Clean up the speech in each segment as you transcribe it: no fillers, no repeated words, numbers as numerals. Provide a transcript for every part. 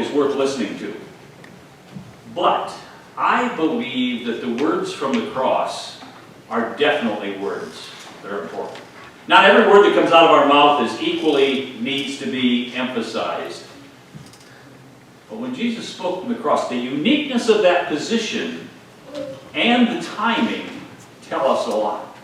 is worth listening to. But I believe that the words from the cross are definitely words that are important. Not every word that comes out of our mouth is equally needs to be emphasized. But when Jesus spoke from the cross, the uniqueness of that position and the timing tell us a lot.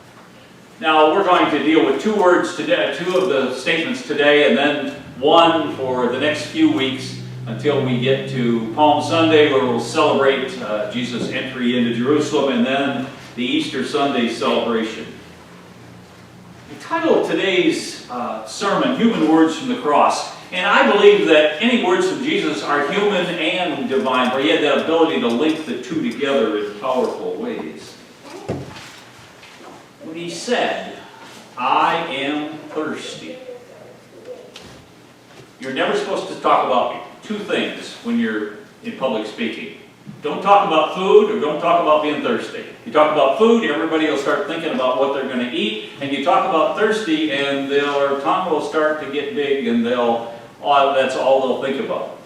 Now, we're going to deal with two words today, two of the statements today, and then one for the next few weeks until we get to Palm Sunday, where we'll celebrate Jesus' entry into Jerusalem, and then the Easter Sunday celebration. The title of today's sermon, Human Words from the Cross. And I believe that any words from Jesus are human and divine, for he had that ability to link the two together in powerful ways. When he said, "I am thirsty," you're never supposed to talk about two things when you're in public speaking. Don't talk about food, or don't talk about being thirsty. You talk about food, everybody will start thinking about what they're going to eat, and you talk about thirsty, and their tongue will start to get big, and that's all they'll think about.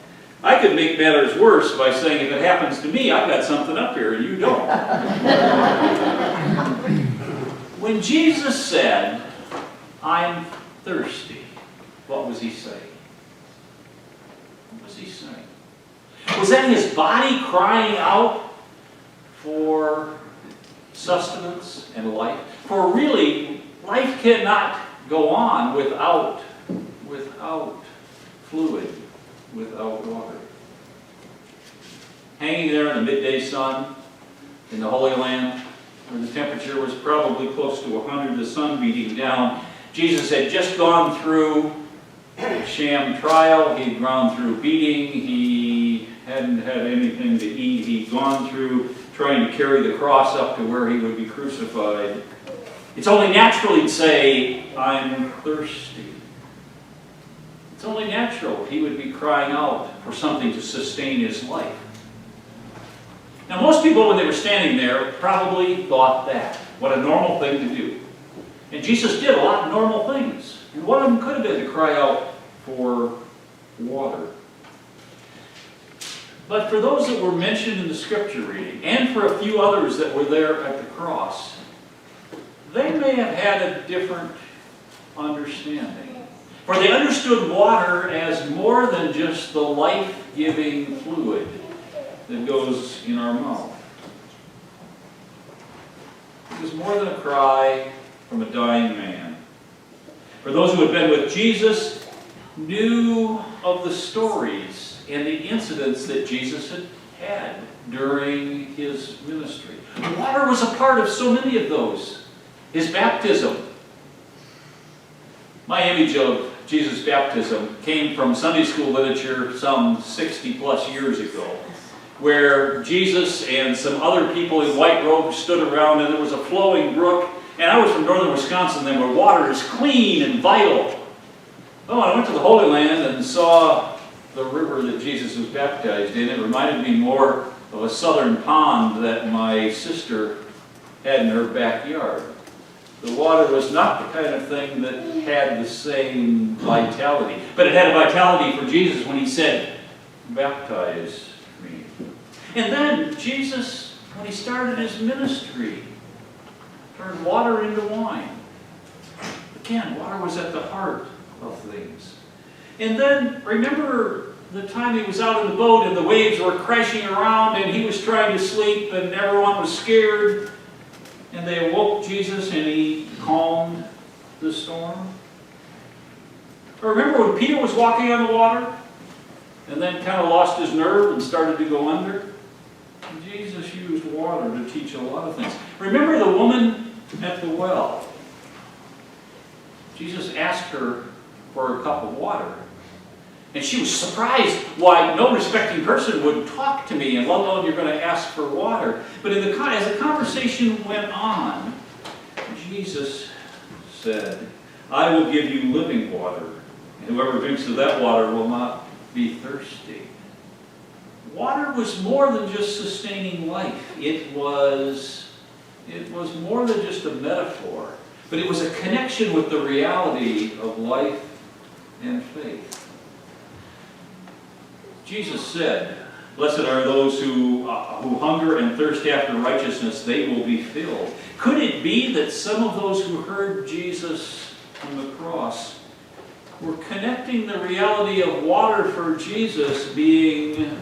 I could make matters worse by saying, if it happens to me, I've got something up here, and you don't. When Jesus said, "I'm thirsty," what was he saying? What was he saying? Was that his body crying out for sustenance and life? For really, life cannot go on without fluid, without water. Hanging there in the midday sun in the Holy Land, where the temperature was probably close to 100, the sun beating down, Jesus had just gone through a sham trial. He'd gone through beating. He hadn't had anything to eat. He'd gone through trying to carry the cross up to where he would be crucified. It's only natural he'd say, "I'm thirsty." It's only natural he would be crying out for something to sustain his life. Now, most people, when they were standing there, probably thought that. What a normal thing to do. And Jesus did a lot of normal things. And one of them could have been to cry out for water. But for those that were mentioned in the scripture reading, and for a few others that were there at the cross, they may have had a different understanding. For they understood water as more than just the life-giving fluid that goes in our mouth. It was more than a cry from a dying man. For those who had been with Jesus, knew of the stories and the incidents that Jesus had during his ministry. Water was a part of so many of those. His baptism. My image of Jesus' baptism came from Sunday school literature some 60 plus years ago, where Jesus and some other people in white robes stood around, and there was a flowing brook. And I was from northern Wisconsin, then, where water is clean and vital. Oh, I went to the Holy Land and saw the river that Jesus was baptized in. It reminded me more of a southern pond that my sister had in her backyard. The water was not the kind of thing that had the same vitality. But it had a vitality for Jesus when he said, "Baptize me." And then Jesus, when he started his ministry, turned water into wine. Again, water was at the heart of things. And then, remember the time he was out in the boat and the waves were crashing around and he was trying to sleep and everyone was scared. And they awoke Jesus and he calmed the storm. Or remember when Peter was walking on the water and then kind of lost his nerve and started to go under? Jesus used water to teach a lot of things. Remember the woman at the well. Jesus asked her for a cup of water. And she was surprised why no respecting person would talk to me, and let alone you're going to ask for water. But as the conversation went on, Jesus said, "I will give you living water, and whoever drinks of that water will not be thirsty." Water was more than just sustaining life. It was more than just a metaphor, but it was a connection with the reality of life and faith. Jesus said, "Blessed are those who hunger and thirst after righteousness, they will be filled." Could it be that some of those who heard Jesus on the cross were connecting the reality of water for Jesus being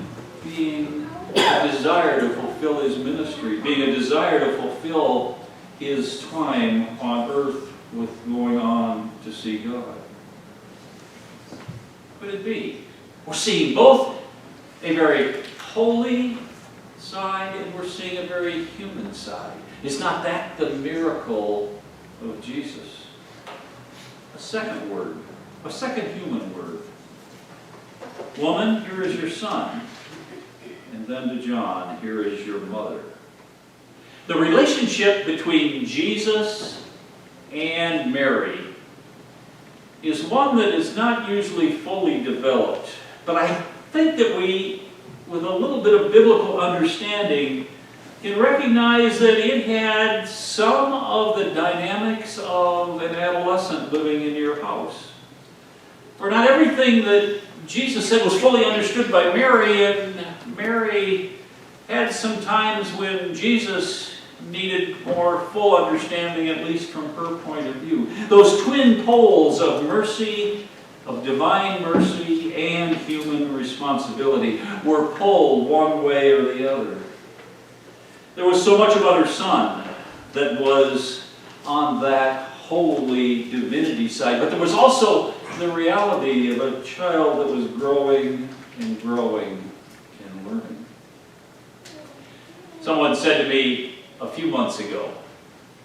a desire to fulfill his ministry, being a desire to fulfill his time on earth with going on to see God? Could it be? We're seeing both a very holy side and we're seeing a very human side. Is not that the miracle of Jesus? A second word, a second human word. "Woman, here is your son." And then to John, "Here is your mother." The relationship between Jesus and Mary is one that is not usually fully developed. But I think that we, with a little bit of biblical understanding, can recognize that it had some of the dynamics of an adolescent living in your house. For not everything that Jesus said was fully understood by Mary, and Mary had some times when Jesus needed more full understanding, at least from her point of view. Those twin poles of mercy, of divine mercy and human responsibility, were pulled one way or the other. There was so much about her son that was on that holy divinity side, but there was also the reality of a child that was growing and growing and learning. Someone said to me a few months ago,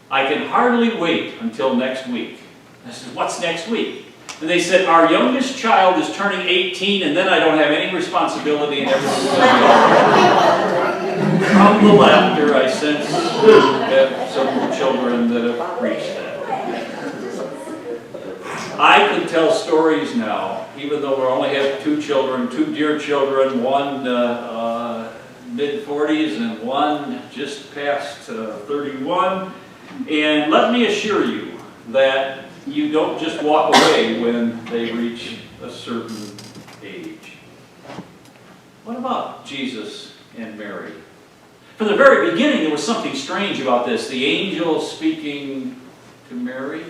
"I can hardly wait until next week." I said, "What's next week?" And they said, "Our youngest child is turning 18, and then I don't have any responsibility and everything's going to go." From the laughter, I sense that some children that have reached that. I can tell stories now, even though we only have two children, two dear children, one mid-40s and one just past 31. And let me assure you that you don't just walk away when they reach a certain age. What about Jesus and Mary? From the very beginning, there was something strange about this. The angel speaking to Mary.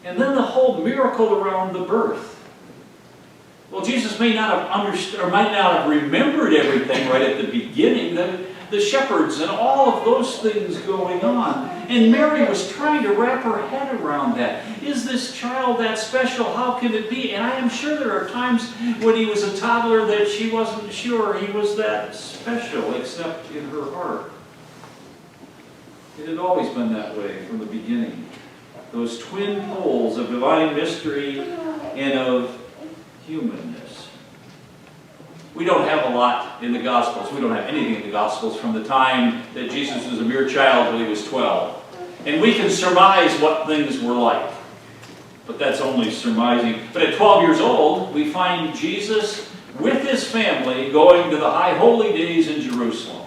And then the whole miracle around the birth. Well, Jesus may not have understood or might not have remembered everything right at the beginning. The shepherds and all of those things going on. And Mary was trying to wrap her head around that. Is this child that special? How can it be? And I am sure there are times when he was a toddler that she wasn't sure he was that special, except in her heart. It had always been that way from the beginning. Those twin poles of divine mystery and of humanness. We don't have a lot in the Gospels. We don't have anything in the Gospels from the time that Jesus was a mere child when he was 12. And we can surmise what things were like. But that's only surmising. But at 12 years old, we find Jesus with his family going to the high holy days in Jerusalem.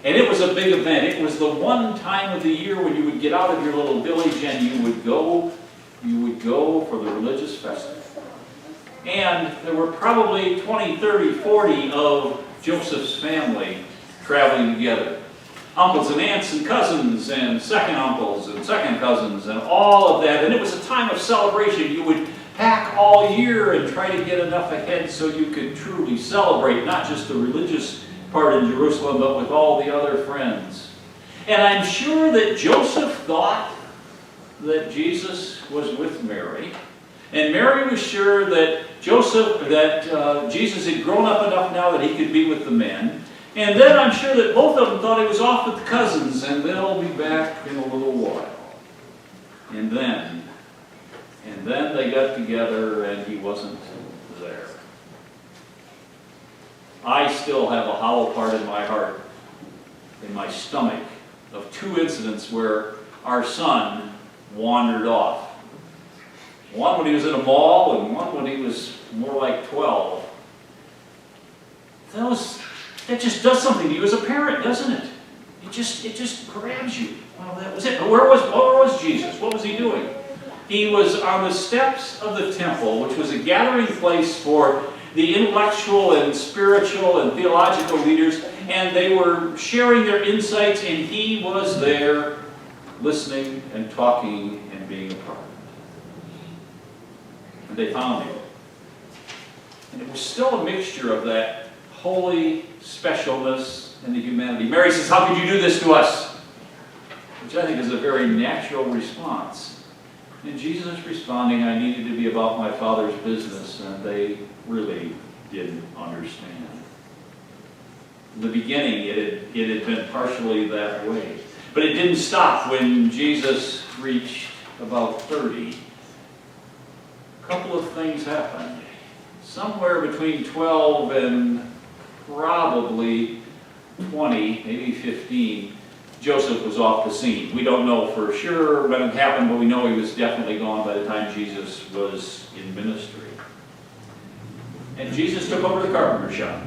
And it was a big event. It was the one time of the year when you would get out of your little village and you would go for the religious festival. And there were probably 20, 30, 40 of Joseph's family traveling together. Uncles and aunts and cousins and second uncles and second cousins and all of that. And it was a time of celebration. You would pack all year and try to get enough ahead so you could truly celebrate, not just the religious part in Jerusalem, but with all the other friends. And I'm sure that Joseph thought that Jesus was with Mary. And Mary was sure that Jesus had grown up enough now that he could be with the men. And then I'm sure that both of them thought he was off with the cousins, and they'll be back in a little while. And then they got together, and he wasn't there. I still have a hollow part in my heart, in my stomach, of two incidents where our son wandered off. One when he was in a mall, and one when he was more like 12. That just does something to you as a parent, doesn't it? It just grabs you. Well, that was it. But where was Jesus? What was he doing? He was on the steps of the temple, which was a gathering place for the intellectual and spiritual and theological leaders, and they were sharing their insights, and he was there listening and talking and being a part of it. And they found him. And it was still a mixture of that holy specialness and the humanity. Mary says, "How could you do this to us?" Which I think is a very natural response. And Jesus is responding, "I needed to be about my Father's business," and they really didn't understand. In the beginning, it had been partially that way. But it didn't stop when Jesus reached about 30. A couple of things happened. Somewhere between 12 and probably 20, maybe 15, Joseph was off the scene. We don't know for sure when it happened, but we know he was definitely gone by the time Jesus was in ministry. And Jesus took over the carpenter shop.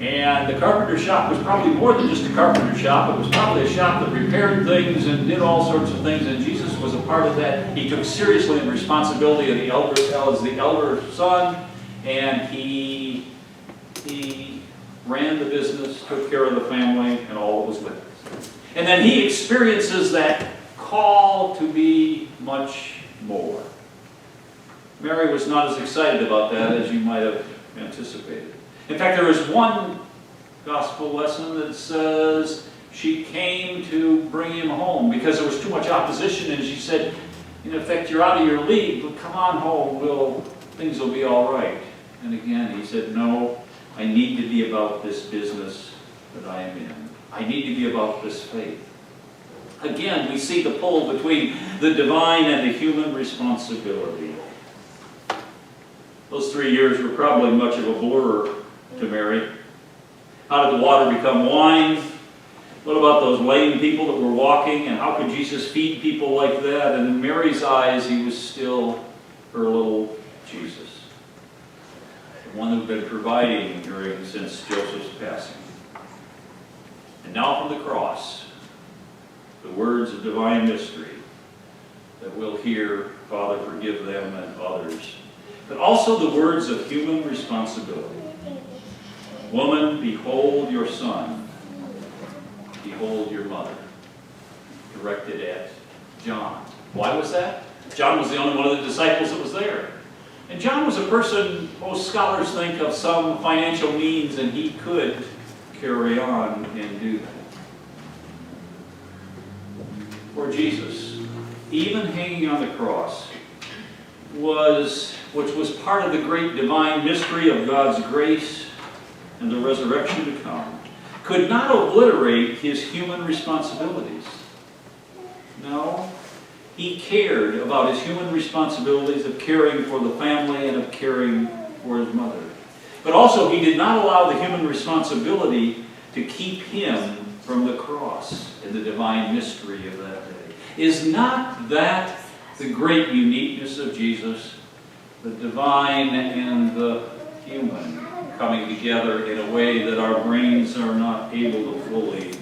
And the carpenter shop was probably more than just a carpenter shop. It was probably a shop that repaired things and did all sorts of things, and Jesus was a part of that. He took seriously the responsibility of the elder as the elder son, and he ran the business, took care of the family, and all that was with it. And then he experiences that call to be much more. Mary was not as excited about that as you might have anticipated. In fact, there is one gospel lesson that says she came to bring him home because there was too much opposition, and she said, in effect, "You're out of your league, but come on home, things will be all right." And again, he said, "No, I need to be about this business that I am in. I need to be about this faith." Again, we see the pull between the divine and the human responsibility. Those 3 years were probably much of a blur to Mary. How did the water become wine? What about those lame people that were walking? And how could Jesus feed people like that? And in Mary's eyes, he was still her little Jesus. The one who'd been providing since Joseph's passing. And now from the cross, the words of divine mystery that we'll hear, "Father, forgive them and others." But also the words of human responsibility. "Woman, behold your son. Behold your mother." Directed at John. Why was that? John was the only one of the disciples that was there. And John was a person, most scholars think, of some financial means, and he could carry on and do that. For Jesus, even hanging on the cross, which was part of the great divine mystery of God's grace and the resurrection to come, could not obliterate his human responsibilities. No, he cared about his human responsibilities of caring for the family and of caring for his mother. But also, he did not allow the human responsibility to keep him from the cross and the divine mystery of that day. Is not that the great uniqueness of Jesus, the divine and the human coming together in a way that our brains are not able to fully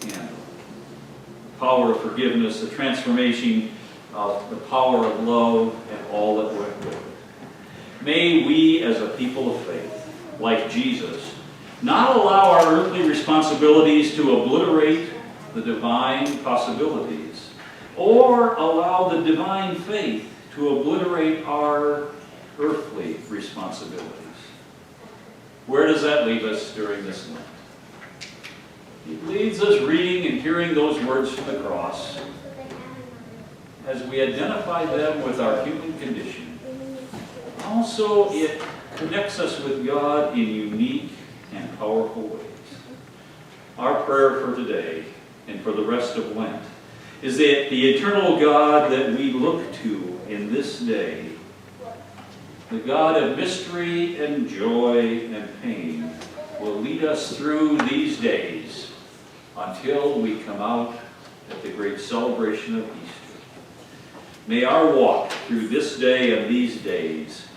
handle? The power of forgiveness, the transformation of the power of love, and all that went with it. May we, as a people of faith, like Jesus, not allow our earthly responsibilities to obliterate the divine possibilities, or allow the divine faith to obliterate our earthly responsibilities. Where does that leave us during this Lent? It leads us reading and hearing those words from the cross as we identify them with our human condition. Also, it connects us with God in unique and powerful ways. Our prayer for today and for the rest of Lent is that the eternal God that we look to in this day, the God of mystery and joy and pain, will lead us through these days until we come out at the great celebration of Easter. May our walk through this day and these days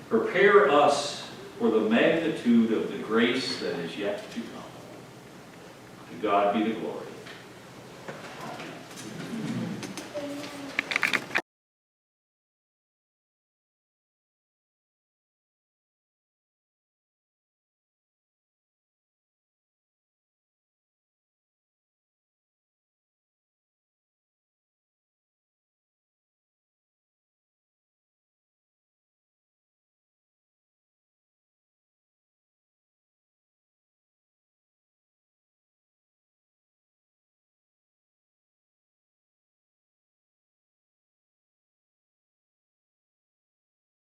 prepare us for the magnitude of the grace that is yet to come. To God be the glory.